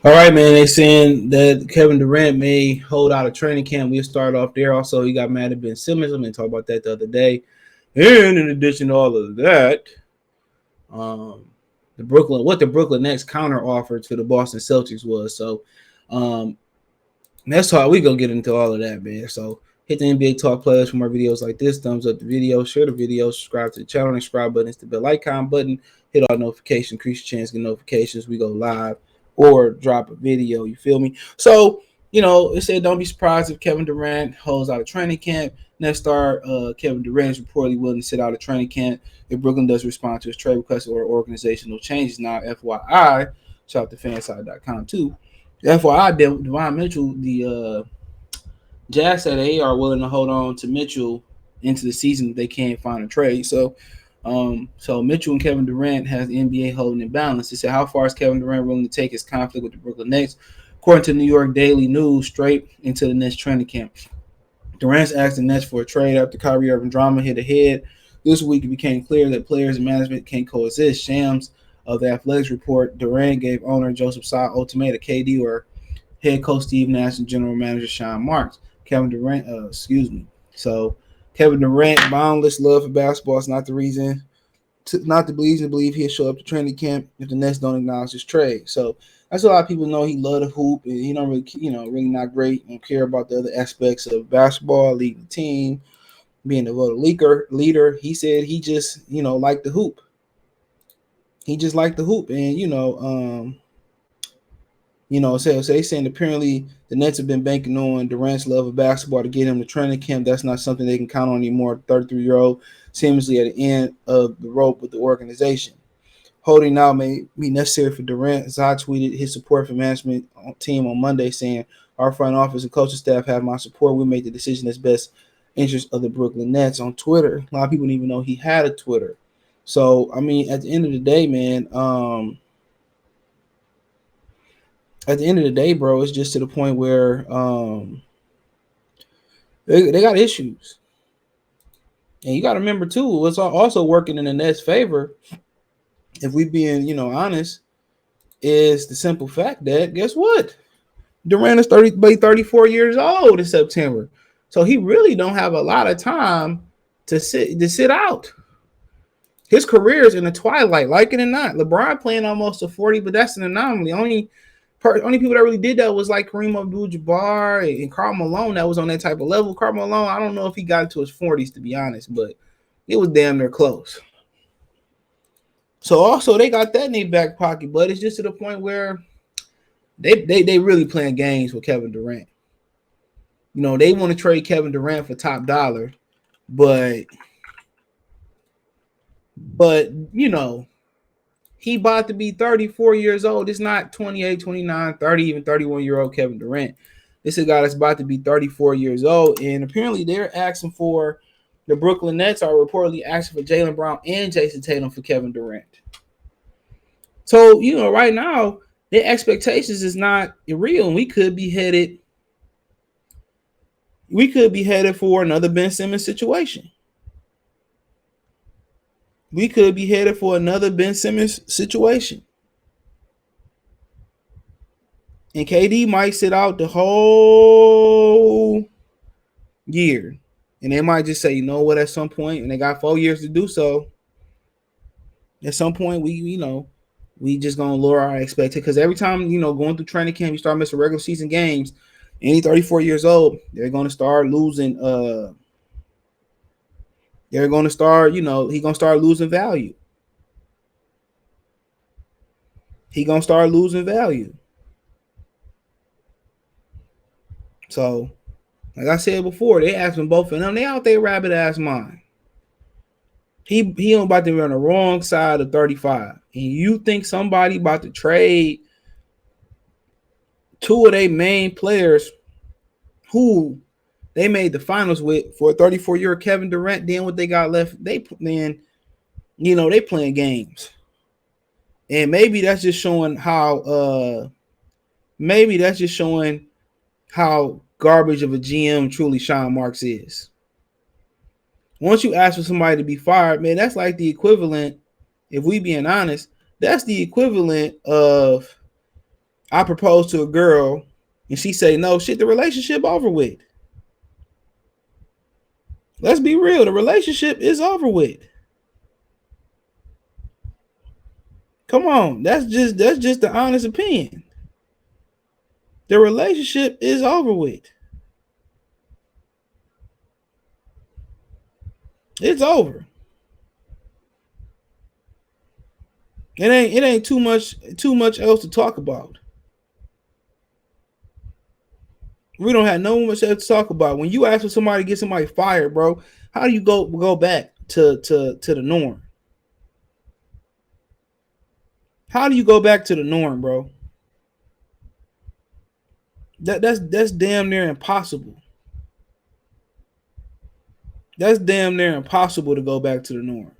All right, man. They saying that Kevin Durant may hold out a training camp. We'll start off there. Also, he got mad at Ben Simmons. I'm going to talk about that the other day. And in addition to all of that, um, the Brooklyn Nets counter offer to the Boston Celtics was. So um, that's how we gonna get into all of that, man. So hit the NBA Talk players for more videos like this. Thumbs up the video, share the video, subscribe to the channel, and subscribe button, hit the bell icon button, hit all notifications, increase your chance to get notifications. We go live or drop a video. You feel me? So it said don't be surprised if Kevin Durant holds out of training camp. Next star, Kevin Durant is reportedly willing to sit out of training camp if Brooklyn does respond to his trade request or organizational changes. Now, FYI, shout out to fanside.com too. FYI, Devon Mitchell, the Jazz said they are willing to hold on to Mitchell into the season if they can't find a trade. So Mitchell and Kevin Durant has the NBA holding in balance. They said, how far is Kevin Durant willing to take his conflict with the Brooklyn Nets? According to New York Daily News, straight into the Nets training camp. Durant's asked the Nets for a trade after Kyrie Irving drama hit ahead. This week, it became clear that players and management can't coexist. Shams of the Athletics report, Durant gave owner Joseph Tsai ultimatum, KD or head coach Steve Nash and general manager Sean Marks. Kevin Durant, So Kevin Durant, boundless love for basketball is not the reason, not the reason to believe he'll show up to training camp if the Nets don't acknowledge his trade. So that's a lot of people know he love to hoop and he don't really, really not great and care about the other aspects of basketball, leading the team, being the voter leader. He said he just, liked the hoop. He just liked the hoop, and so they saying apparently the Nets have been banking on Durant's love of basketball to get him to training camp. That's not something they can count on anymore. 33-year-old seemingly at the end of the rope with the organization. Holding out may be necessary for Durant. Zai tweeted his support for management team on Monday, saying, "Our front office and coaching staff have my support. We made the decision that's best interest of the Brooklyn Nets." On Twitter, a lot of people didn't even know he had a Twitter. So, I mean, at the end of the day, man, bro, it's just to the point where they got issues. And you got to remember, too, what's also working in the Nets' favor, if we being, honest, is the simple fact that, guess what? Durant is 34 years old in September. So he really don't have a lot of time to sit out. His career is in the twilight, like it or not. LeBron playing almost to 40, but that's an anomaly. Only people that really did that was like Kareem Abdul-Jabbar and Karl Malone that was on that type of level. Karl Malone, I don't know if he got into his 40s, to be honest, but it was damn near close. So also they got that in their back pocket, but it's just to the point where they really playing games with Kevin Durant. They want to trade Kevin Durant for top dollar, but he about to be 34 years old. It's not 28, 29, 30, even 31-year-old Kevin Durant. This is a guy that's about to be 34 years old. And apparently they're asking for, the Brooklyn Nets are reportedly asking for Jaylen Brown and Jason Tatum for Kevin Durant. So, right now, their expectations is not real. And we could be headed for another Ben Simmons situation. We could be headed for another Ben Simmons situation. And KD might sit out the whole year. And they might just say, you know what, at some point, and they got 4 years to do so, at some point, we just going to lower our expectations. Because every time, going through training camp, you start missing regular season games, any 34 years old, they're going to start losing. They're going to start, he's going to start losing value. He's going to start losing value. So, like I said before, they asked them both of them. They out there rabbit ass mind. He about to be on the wrong side of 35. And you think somebody about to trade two of their main players who they made the finals with for a 34-year Kevin Durant, then what they got left, they playing games. And maybe that's just showing how garbage of a GM truly Sean Marks is. Once you ask for somebody to be fired, man, that's like the equivalent, if we being honest, that's the equivalent of I propose to a girl and she say no, shit, the relationship over with. Let's be real, the relationship is over with. Come on, that's just the honest opinion. The relationship is over with. It's over. It ain't too much else to talk about. We don't have no much else to talk about. When you ask for somebody to get somebody fired, bro, how do you go back to the norm? How do you go back to the norm, bro? That's damn near impossible. That's damn near impossible to go back to the norm.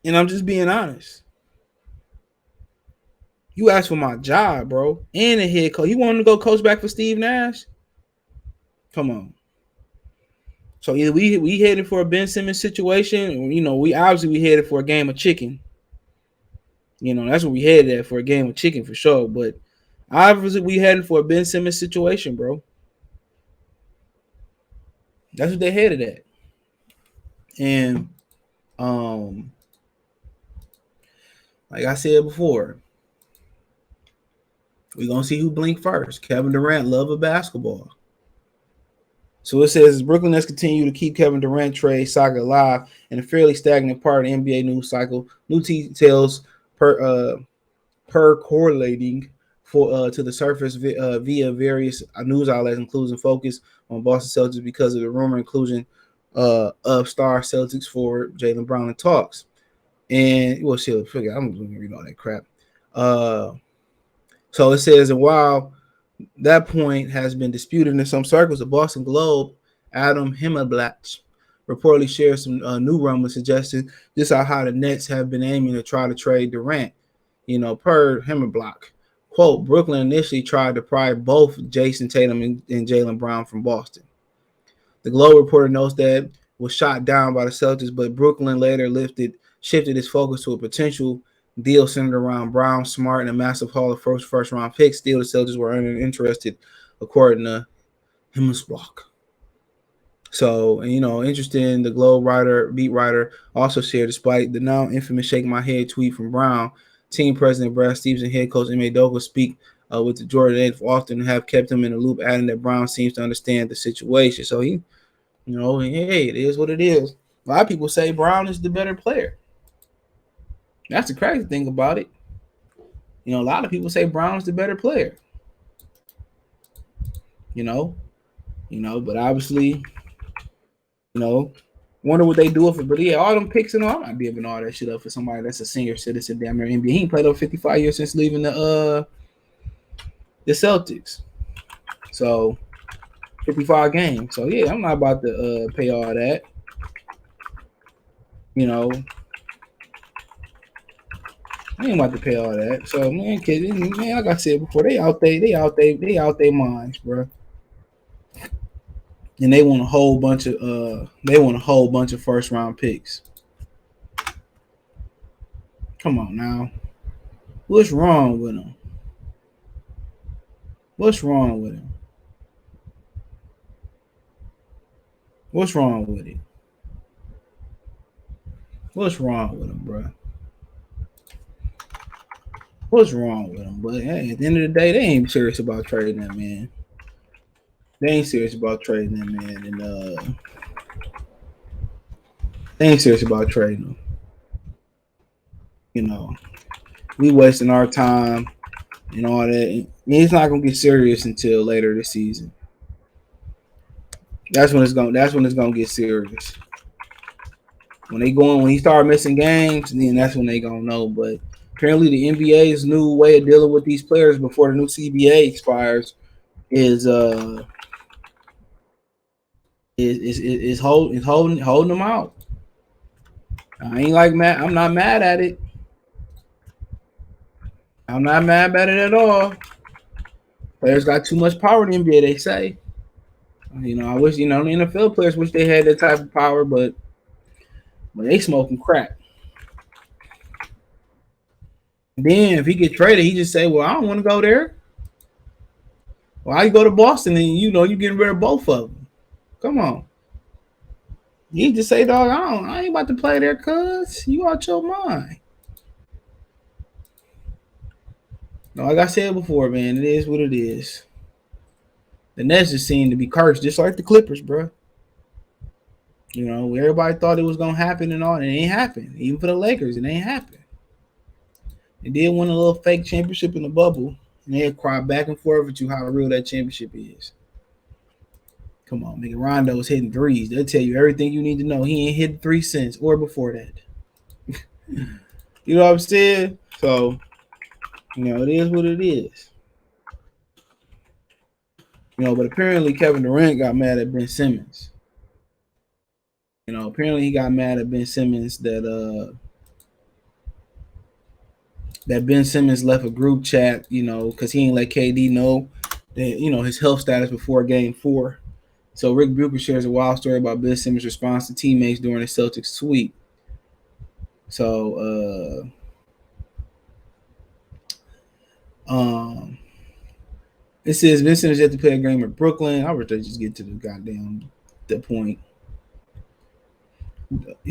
And I'm just being honest. You asked for my job, bro, and a head coach. You want to go coach back for Steve Nash? Come on. So either we headed for a Ben Simmons situation, we obviously we headed for a game of chicken. That's what we headed at, for a game of chicken for sure. But obviously we headed for a Ben Simmons situation, bro. That's what they headed at. And like I said before, we're gonna see who blink first. Kevin Durant, love of basketball. So it says Brooklyn has continued to keep Kevin Durant trade saga alive in a fairly stagnant part of the NBA news cycle. New details percolating to the surface via various news outlets, including focus on Boston Celtics because of the rumor inclusion of star Celtics forward Jaylen Brown in talks. And well, shit, I'm going to read all that crap. So it says, and while that point has been disputed in some circles, the Boston Globe, Adam Himmelblatt, reportedly shared some new rumors suggesting just how the Nets have been aiming to try to trade Durant. Per Himmelblatt, quote, Brooklyn initially tried to pry both Jason Tatum and Jaylen Brown from Boston. The Globe reporter notes that was shot down by the Celtics, but Brooklyn later shifted its focus to a potential deal centered around Brown, Smart, and a massive haul of first round picks. Still, the Celtics were uninterested, according to Himmelsbach. So, interesting. The Globe beat writer, also shared, despite the now infamous "shake my head" tweet from Brown, team president Brad Stevens and head coach Ime Udoka speak with the Jordan often have kept him in the loop, adding that Brown seems to understand the situation. So hey, it is what it is. A lot of people say Brown is the better player. That's the crazy thing about it. A lot of people say Brown's the better player. But obviously, wonder what they do if it. But yeah, all them picks and all, I'm not giving all that shit up for somebody that's a senior citizen damn near NBA. He ain't played over 55 years since leaving the Celtics. So 55 games. So yeah, I'm not about to pay all that. I ain't about to pay all that. So man, like I said before, they out their minds, bro. And they want a whole bunch of first round picks. Come on now. What's wrong with them? What's wrong with him? What's wrong with it? What's wrong with him, bro? What's wrong with him? But hey, at the end of the day, they ain't serious about trading that man. They ain't serious about trading that man, and they ain't serious about trading him. We wasting our time and all that. He's not gonna get serious until later this season. That's when it's gonna get serious. When he start missing games, then that's when they gonna know. But apparently, the NBA's new way of dealing with these players before the new CBA expires is holding them out. I ain't like mad. I'm not mad at it. I'm not mad at it at all. Players got too much power in the NBA, they say. I wish the NFL players wish they had that type of power, but they smoking crack. Then if he get traded, he just say, "Well, I don't want to go there. Why you go to Boston and you getting rid of both of them? Come on." He just say, "Dog, I ain't about to play there, cuz you out your mind." No, like I said before, man, it is what it is. The Nets just seem to be cursed, just like the Clippers, bro. Everybody thought it was gonna happen and all, and it ain't happened. Even for the Lakers, it ain't happened. They did win a little fake championship in the bubble, and they'll cry back and forth with you how real that championship is. Come on, nigga. Rondo's hitting threes. They'll tell you everything you need to know. He ain't hit 3 cents or before that. You know what I'm saying? So, it is what it is. But apparently Kevin Durant got mad at Ben Simmons. Apparently he got mad at Ben Simmons that Ben Simmons left a group chat, because he ain't let KD know that, his health status before game 4. So Rick Bucher shares a wild story about Ben Simmons' response to teammates during the Celtics sweep. So it says Ben Simmons had to play a game at Brooklyn. I wish they just get to the point.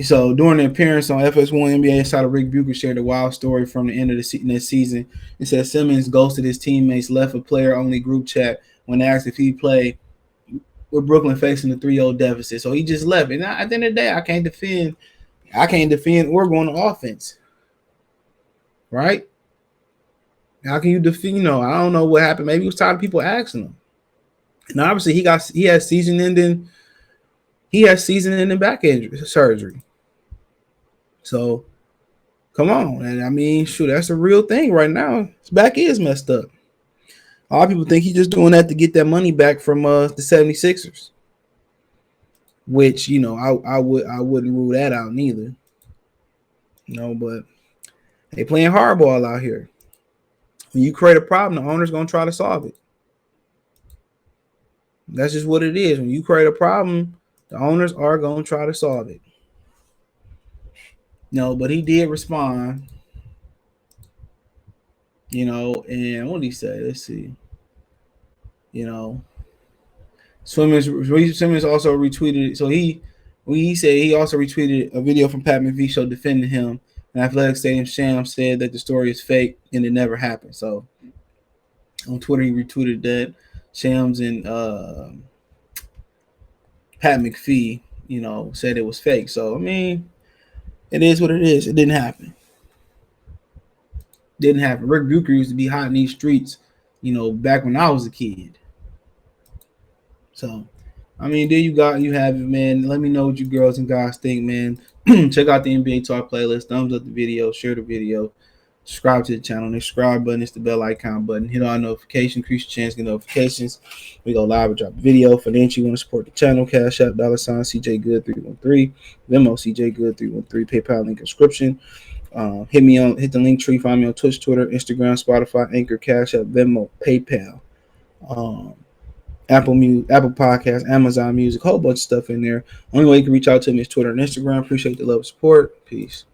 So during the appearance on FS1 NBA Insider, Rick Bucher shared a wild story from the end of the season. It says Simmons ghosted his teammates, left a player-only group chat when asked if he played with Brooklyn facing the 3-0 deficit. So he just left. And at the end of the day, I can't defend or go on offense. Right? How can you defend? I don't know what happened. Maybe he was tired of people asking him. And obviously he has season-ending back injury surgery. So come on. And I mean, shoot, that's a real thing right now. His back is messed up. A lot of people think he's just doing that to get that money back from the 76ers. Which, I wouldn't rule that out neither. But they playing hardball out here. When you create a problem, the owner's gonna try to solve it. That's just what it is. When you create a problem, the owners are gonna try to solve it. But he did respond. And what did he say? Let's see. Simmons also retweeted. So he said he also retweeted a video from Pat McAfee show defending him. And Athletic Stadium Shams said that the story is fake and it never happened. So on Twitter, he retweeted that Shams and Pat McAfee, said it was fake. So, I mean, it is what it is. It didn't happen. Rick Bucher used to be hot in these streets, back when I was a kid. So, I mean, there you have it, man. Let me know what you girls and guys think, man. Check out the NBA Talk playlist. Thumbs up the video. Share the video. Subscribe to the channel. The subscribe button is the bell icon button. Hit on notification. Increase your chance to get notifications. We go live and drop a video. Financially, you want to support the channel. Cash App, $ CJ Good 313. Venmo CJ Good 313. PayPal link description. Hit the link tree. Find me on Twitch, Twitter, Instagram, Spotify, Anchor, Cash App, Venmo, PayPal. Apple Podcasts, Amazon Music, whole bunch of stuff in there. Only way you can reach out to me is Twitter and Instagram. Appreciate the love and support. Peace.